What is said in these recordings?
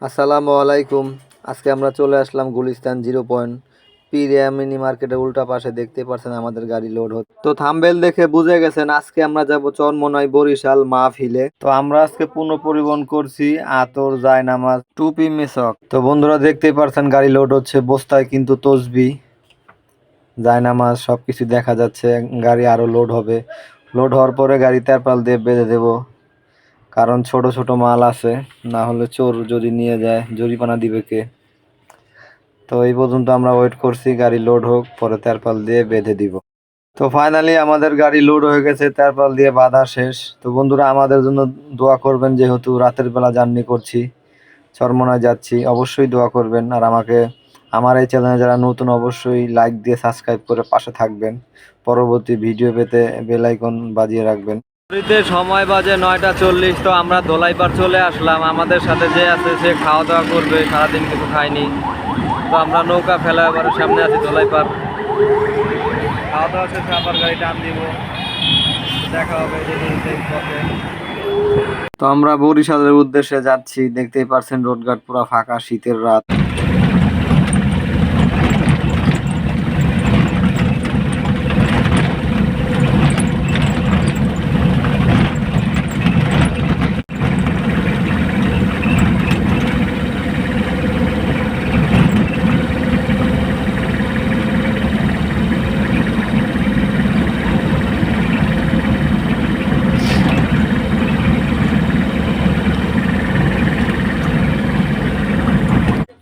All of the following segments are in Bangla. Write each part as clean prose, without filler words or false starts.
আসসালামু আলাইকুম। আজকে আমরা চলে আসলাম গুলিস্তান 0 পয়েন্ট পিরিয়া মিনি মার্কেটের উল্টা পাশে। দেখতে পাচ্ছেন আমাদের গাড়ি লোড হচ্ছে। তো থাম্বেল দেখে বুঝে গেছেন আজকে আমরা যাব চরমোনাই বরিশাল মাহফিলে। তো আমরা আজকে পূর্ণ পরিবহন করছি আতর, জায়নামাজ, টুপি, মেসক। তো বন্ধুরা দেখতেই পাচ্ছেন গাড়ি লোড হচ্ছে, বস্তায় কিন্তু তসবি, জায়নামাজ সবকিছু দেখা যাচ্ছে। গাড়ি আরো লোড হবে, লোড হওয়ার পরে গাড়ি তেরপাল দিয়ে বেঁধে দেবো, কারণ ছোট ছোট মাল আছে, না হলে চোর যদি নিয়ে যায় জরিমানা দিবে কে। তো এই পর্যন্ত আমরা ওয়েট করছি, গাড়ি লোড হোক, পরে তেরপাল দিয়ে বেঁধে দিব। তো ফাইনালি আমাদের গাড়ি লোড হয়ে গেছে, তেরপাল দিয়ে বাঁধা শেষ। তো বন্ধুরা আমাদের জন্য দোয়া করবেন, যেহেতু রাতের বেলা জার্নি করছি, চরমোনাই যাচ্ছি, অবশ্যই দোয়া করবেন। আর আমার এই চ্যানেলে যারা নতুন, অবশ্যই লাইক দিয়ে সাবস্ক্রাইব করে পাশে থাকবেন। পরবর্তী ভিডিও পেতে বেল আইকন বাজিয়ে রাখবেন। সময় বাজে 9টা 40। তো আমরা ধোলাইপাড় চলে আসলাম। আমাদের সাথে যে আছে সে খাওয়া দাওয়া করবে, সারাদিন কিছু খায়নি। তো আমরা নৌকা ফেলা এবার সামনে আছি ধোলাইপাড়। খাওয়া দাওয়া শেষে আবার গাড়ি টান দিব, দেখা হবে পথে। তো আমরা বরিশালের উদ্দেশ্যে যাচ্ছি। দেখতেই পারছেন রোডঘাট পুরো ফাঁকা, শীতের রাত।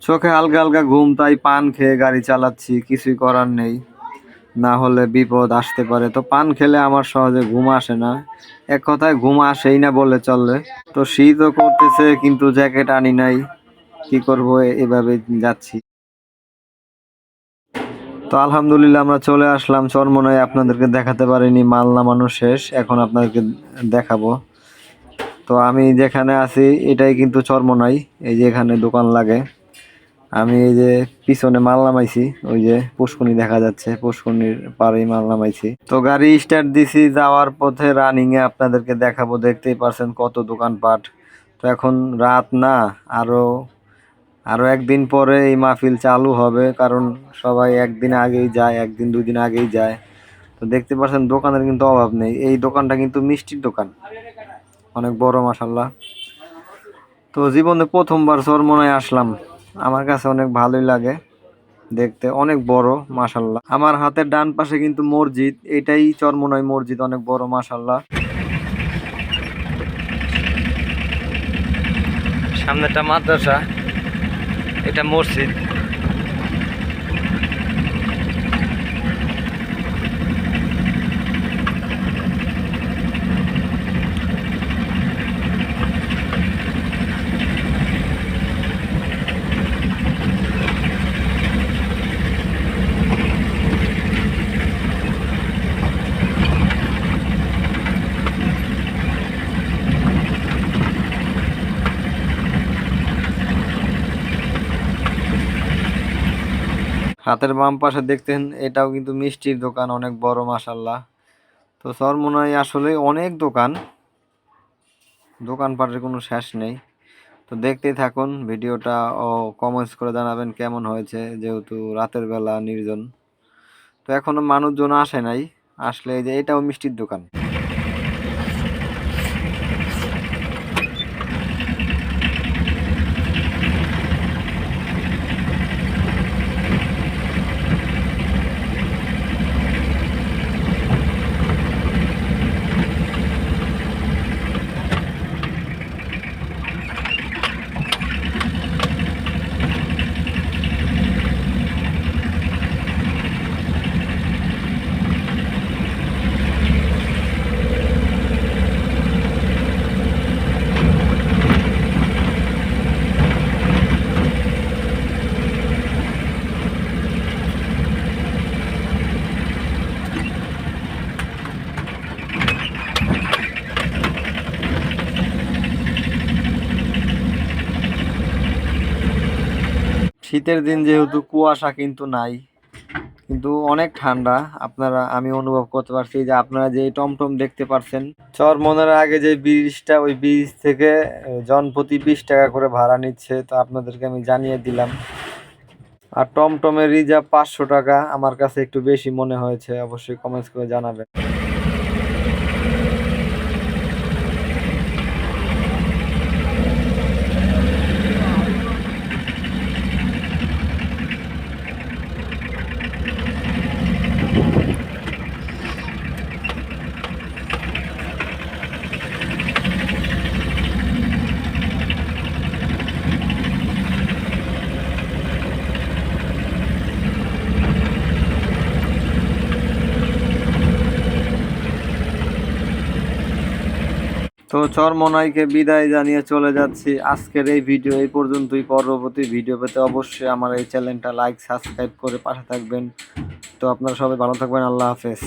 চোখে হালকা হালকা ঘুম, তাই পান খেয়ে গাড়ি চালাচ্ছি, কিছুই করার নেই, না হলে বিপদ আসতে পারে। তো পান খেলে আমার সহজে ঘুম আসে না, এক কথায় ঘুম আসেই না বলে চলে। তো শীতও করতেছে, কিন্তু জ্যাকেট আনি নাই, কি করব, এভাবে যাচ্ছি। তো আলহামদুলিল্লাহ আমরা চলে আসলাম চরমোনাই। আপনাদেরকে দেখাতে পারিনি, মাল নামানো শেষ, এখন আপনাদেরকে দেখাবো। তো আমি যেখানে আছি এটাই কিন্তু চরমোনাই। এই যে এখানে দোকান লাগে, আমি এই যে পিছনে মাল নামাইছি, ওই যে পুষ্কুনি দেখা যাচ্ছে, পুষ্কুনির পাড়েই মাল নামাইছি। তো গাড়ি স্টার্ট দিছি, যাওয়ার পথে রানিং এ আপনাদেরকে দেখাবো। দেখতেই পারছেন কত দোকানপাট। তো এখন রাত না, আরো আরো একদিন পরে এই মাহফিল চালু হবে, কারণ সবাই একদিন আগেই যায়, একদিন 2 দিন আগেই যায়। তো দেখতে পাচ্ছেন দোকানের কিন্তু অভাব নেই। এই দোকানটা কিন্তু মিষ্টির দোকান, অনেক বড় মাশাল্লাহ। তো জীবনে প্রথমবার চরমোনাই আসলাম, আমার কাছে অনেক ভালোই লাগে, দেখতে অনেক বড় মাশাল্লাহ। আমার হাতের ডান পাশে কিন্তু মসজিদ, এটাই চরমোনাই মসজিদ, অনেক বড় মাশাল্লাহ। সামনেটা মাদ্রাসা, এটা মসজিদ। হাতের বাম পাশে দেখতেন, এটাও কিন্তু মিষ্টির দোকান, অনেক বড় মাশাল্লাহ। তো চরমোনাই আসলে অনেক দোকান, দোকানপাটের কোনো শেষ নেই। তো দেখতেই থাকুন ভিডিওটা, ও কমেন্টস করে জানাবেন কেমন হয়েছে, যেহেতু রাতের বেলা নির্জন। তো এখনো মানুষজন আসে নাই, আসলে এই যে এটাও মিষ্টির দোকান। শীতের দিন যেহেতু কুয়াশা কিন্তু নাই, কিন্তু অনেক ঠান্ডা। আমি অনুভব করতে পারছি যে আপনারা যে টমটম দেখতে পাচ্ছেন, চরমোনাইয়ের আগে যে ব্রিজটা, ওই ব্রিজ থেকে জনপ্রতি 20 টাকা করে ভাড়া নিচ্ছে। তো আপনাদেরকে আমি জানিয়ে দিলাম। আর টমটমের রিজার্ভ 500 টাকা, আমার কাছে একটু বেশি মনে হয়েছে। অবশ্যই কমেন্টস করে জানাবেন। তো চরমোনাইকে বিদায় জানিয়ে চলে যাচ্ছি। আজকের এই ভিডিও এই পর্যন্তই। পরবর্তী ভিডিও পেতে অবশ্যই আমার এই চ্যানেলটা লাইক সাবস্ক্রাইব করে পাশে থাকবেন। তো আপনারা সবাই ভালো থাকবেন। আল্লাহ হাফেজ।